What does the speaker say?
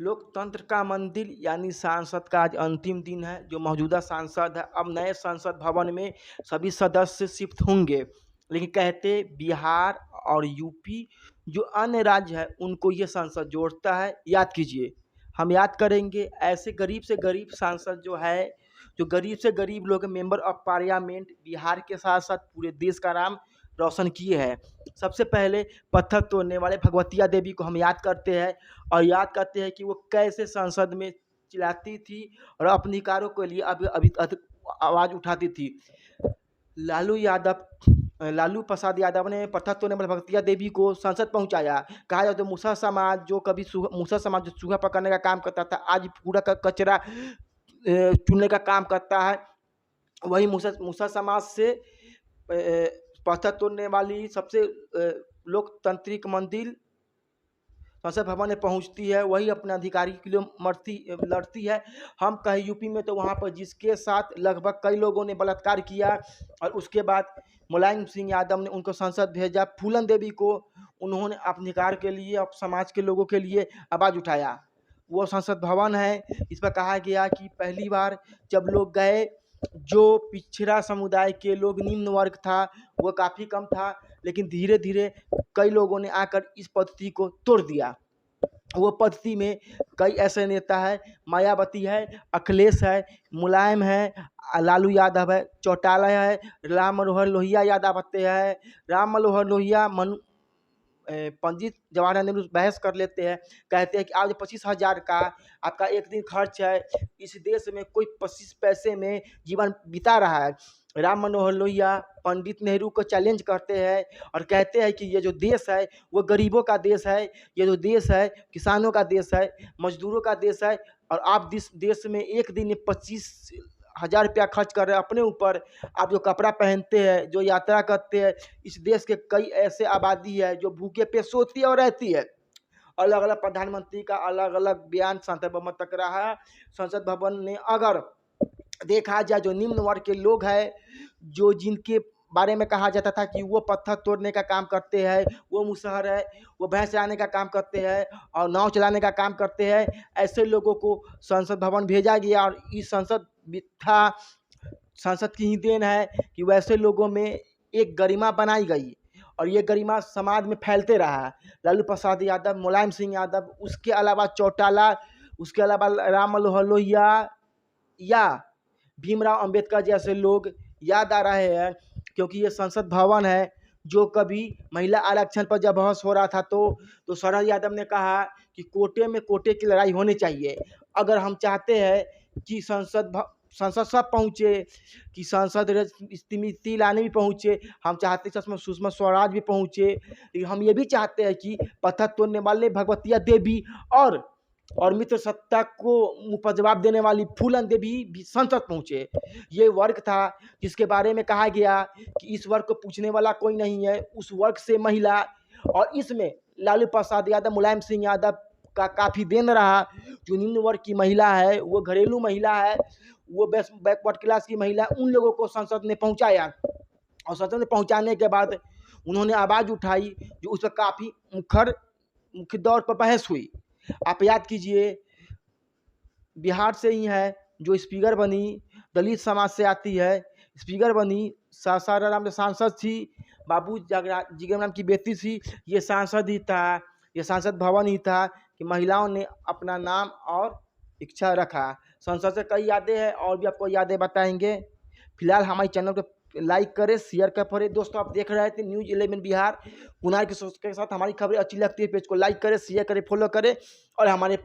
लोकतंत्र का मंदिर यानी सांसद का आज अंतिम दिन है। जो मौजूदा सांसद है अब नए संसद भवन में सभी सदस्य शिफ्ट होंगे, लेकिन कहते बिहार और यूपी जो अन्य राज्य है उनको ये संसद जोड़ता है। याद कीजिए, हम याद करेंगे ऐसे गरीब से गरीब सांसद जो है, जो गरीब से गरीब लोग मेंबर ऑफ पार्लियामेंट बिहार के साथ साथ पूरे देश का नाम रोशन किए हैं। सबसे पहले पत्थर तोड़ने वाले भगवतिया देवी को हम याद करते हैं और याद करते हैं कि वो कैसे संसद में चिल्लाती थी और अपने अधिकारों के लिए अभी अभी आवाज़ उठाती थी। लालू प्रसाद यादव ने पत्थर तोड़ने वाले भगवतिया देवी को संसद पहुंचाया। कहा जाए तो मूसा समाज जो कभी मूसा समाज जो चूहा पकड़ने का काम करता था, आज पूरा का कचरा चुनने का काम करता है। वही मूसा समाज से पत्थर तोड़ने वाली सबसे लोकतांत्रिक मंदिर संसद भवन में पहुंचती है, वही अपने अधिकारी के लिए लड़ती है। हम कहें यूपी में तो वहां पर जिसके साथ लगभग कई लोगों ने बलात्कार किया और उसके बाद मुलायम सिंह यादव ने उनको संसद भेजा। फूलन देवी को उन्होंने अपने अधिकार के लिए और समाज के लोगों के लिए आवाज़ उठाया। वो संसद भवन है, इस पर कहा गया कि पहली बार जब लोग गए, जो पिछड़ा समुदाय के लोग निम्न वर्ग था वो काफ़ी कम था, लेकिन धीरे धीरे कई लोगों ने आकर इस पद्धति को तोड़ दिया। वो पद्धति में कई ऐसे नेता है, मायावती है, अखिलेश है, मुलायम है, लालू यादव है, चौटाला है, राम मनोहर लोहिया यादव आते हैं। राम मनोहर लोहिया पंडित जवाहरलाल नेहरू बहस कर लेते हैं, कहते हैं कि आज 25,000 का आपका एक दिन खर्च है, इस देश में कोई 25 पैसे में जीवन बिता रहा है। राम मनोहर लोहिया पंडित नेहरू को चैलेंज करते हैं और कहते हैं कि ये जो देश है वो गरीबों का देश है, ये जो देश है किसानों का देश है, मजदूरों का देश है, और आप जिस देश में एक दिन में 25,000 रुपया खर्च कर रहे हैं अपने ऊपर, आप जो कपड़ा पहनते हैं, जो यात्रा करते हैं, इस देश के कई ऐसे आबादी है जो भूखे पे सोती है और रहती है। अलग अलग प्रधानमंत्री का अलग अलग बयान संसद भवन तक रहा है। संसद भवन ने अगर देखा जाए जो निम्न वर्ग के लोग हैं, जो जिनके बारे में कहा जाता था कि वो पत्थर तोड़ने का काम करते हैं, वो मुसहर है, वो भैंस चराने का काम करते हैं और नाव चलाने का काम करते हैं, ऐसे लोगों को संसद भवन भेजा गया। और इस संसद की ही देन है कि वैसे लोगों में एक गरिमा बनाई गई और ये गरिमा समाज में फैलते रहा। लालू प्रसाद यादव, मुलायम सिंह यादव, उसके अलावा चौटाला, उसके अलावा राम मनोहर लोहिया या भीमराव अंबेडकर जैसे लोग याद आ रहे हैं, क्योंकि ये संसद भवन है जो कभी महिला आरक्षण पर जब बहस हो रहा था तो शरद यादव ने कहा कि कोटे में कोटे की लड़ाई होनी चाहिए। अगर हम चाहते हैं कि संसद सब पहुँचे, कि संसद स्मृति ईरानी भी पहुँचे, हम चाहते हैं सुषमा स्वराज भी पहुँचे, लेकिन हम ये भी चाहते हैं कि पत्थर तोड़ने वाले भगवतिया देवी और मित्र सत्ता को मुँह पर जवाब देने वाली फूलन देवी भी संसद पहुँचे। ये वर्ग था जिसके बारे में कहा गया कि इस वर्ग को पूछने वाला कोई नहीं है, उस वर्ग से महिला, और इसमें लालू प्रसाद यादव, मुलायम सिंह यादव का काफ़ी देन रहा। जो निम्न वर्ग की महिला है, वो घरेलू महिला है, वो बैकवर्ड क्लास की महिला, उन लोगों को संसद ने पहुँचाया और संसद में पहुँचाने के बाद उन्होंने आवाज़ उठाई, जो उस पर काफ़ी मुख्य तौर पर बहस हुई। आप याद कीजिए, बिहार से ही है जो स्पीकर बनी, दलित समाज से आती है, स्पीकर बनी, सासाराम में सांसद थी, बाबू जगराम की बेटी थी, ये सांसद ही था, ये संसद भवन ही था कि महिलाओं ने अपना नाम और इच्छा रखा। संसद से कई यादें हैं और भी आपको यादें बताएंगे। फिलहाल हमारे चैनल को लाइक करें, शेयर करें। दोस्तों, आप देख रहे थे न्यूज़ 11 बिहार, कुणाल के साथ हमारी खबरें अच्छी लगती है, पेज को लाइक करें, शेयर करें, फॉलो करें और हमारे